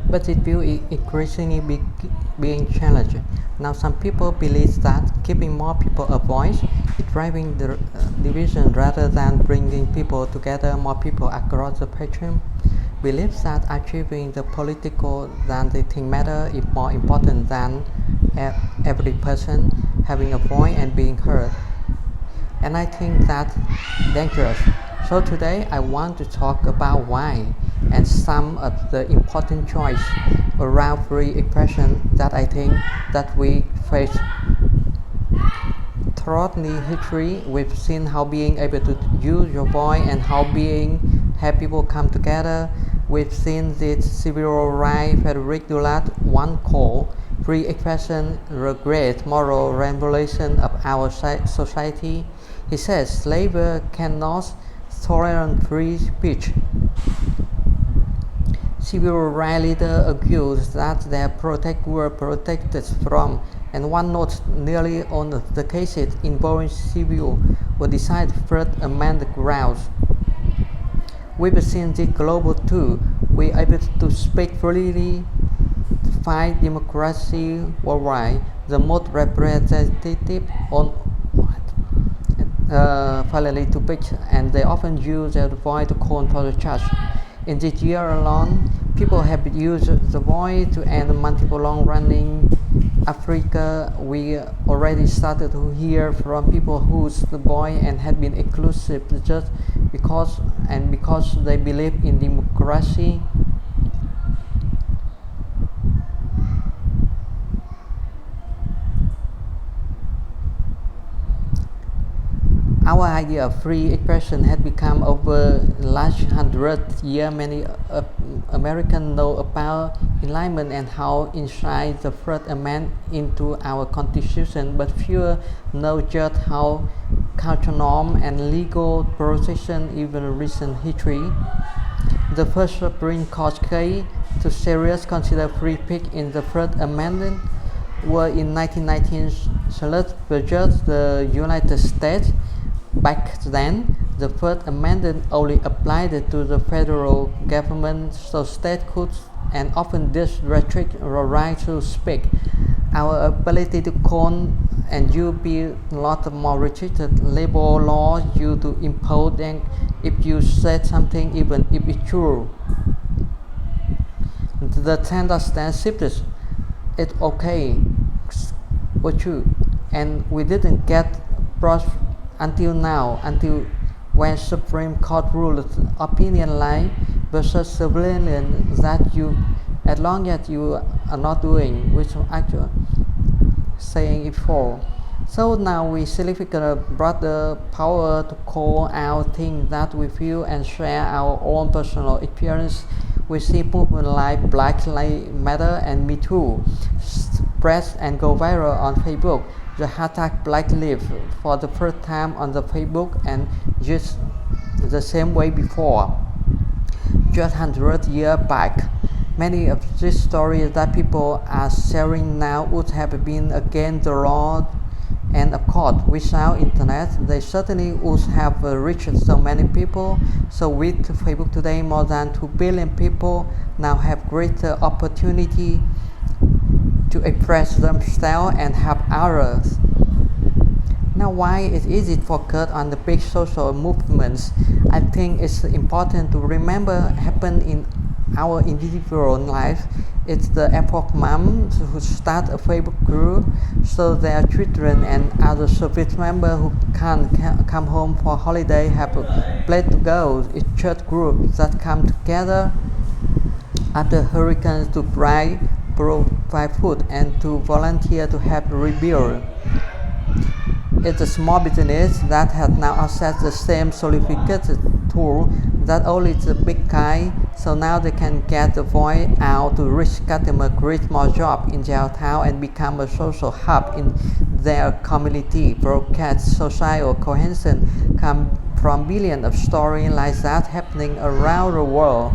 but it will increasingly being challenged. Now, some people believe that giving more people a voice is driving the division rather than bringing people together. More people across the spectrum believe that achieving the political that they think matter is more important than every person having a voice and being heard. And I think that's dangerous. So today I want to talk about why and some of the important choices around free expression that I think that we face. Throughout the history, we've seen how being able to use your voice and how being have people come together. We've seen this civil rights Frederick Douglass once called free expression the great moral revolution of our society. He says slavery cannot tolerate free speech. Civil rights leaders argued that their protect were protected from, and one notes nearly all of the cases involving civil were decided First Amendment grounds. We've seen this global too. We are able to speak freely, fight democracy worldwide. The most representative on finally to pitch, and they often use their voice to call for the charge. In this year alone, people have used the voice to end multiple long-running Africa. We already started to hear from people whose the voice and had been exclusive just because they believe in democracy. Our idea of free expression had become over the last 100 years. Many Americans know about enlightenment and how inside the First Amendment into our Constitution, but fewer know just how cultural norm and legal protection even recent history. The first Supreme Court case to seriously consider free speech in the First Amendment were in 1919 Charlotte versus the United States. Back then, the First Amendment only applied to the federal government, so states could and often did restrict the right to speak. Our ability to call and you be a lot more restricted. Labor laws you to impose and if you said something even if it's true. The standard shifted. It's okay or true, and we didn't get brought until now, until when Supreme Court ruled opinion line versus surveillance that you, as long as you are not doing, which actually saying it for. So now we significantly brought the power to call out things that we feel and share our own personal experience. We see movements like Black Lives Matter and Me Too spread and go viral on Facebook. The hashtag Black Lives for the first time on the Facebook and just the same way before. Just 100 years back, many of these stories that people are sharing now would have been against the law, and of course without internet they certainly would have reached so many people. So with Facebook today, more than 2 billion people now have greater opportunity to express themselves and help others. Now, why it's easy to focus on the big social movements? I think it's important to remember happen in our individual life. It's the effort moms who start a Facebook group so their children and other service members who can't come home for holiday have a place to go. It's church groups that come together after hurricanes to provide food and to volunteer to help rebuild. It's a small business that has now accessed the same sophisticated tool that only the big guy, so now they can get the voice out to reach customers, create more jobs in their town and become a social hub in their community. Broadcast social cohesion come from billions of stories like that happening around the world.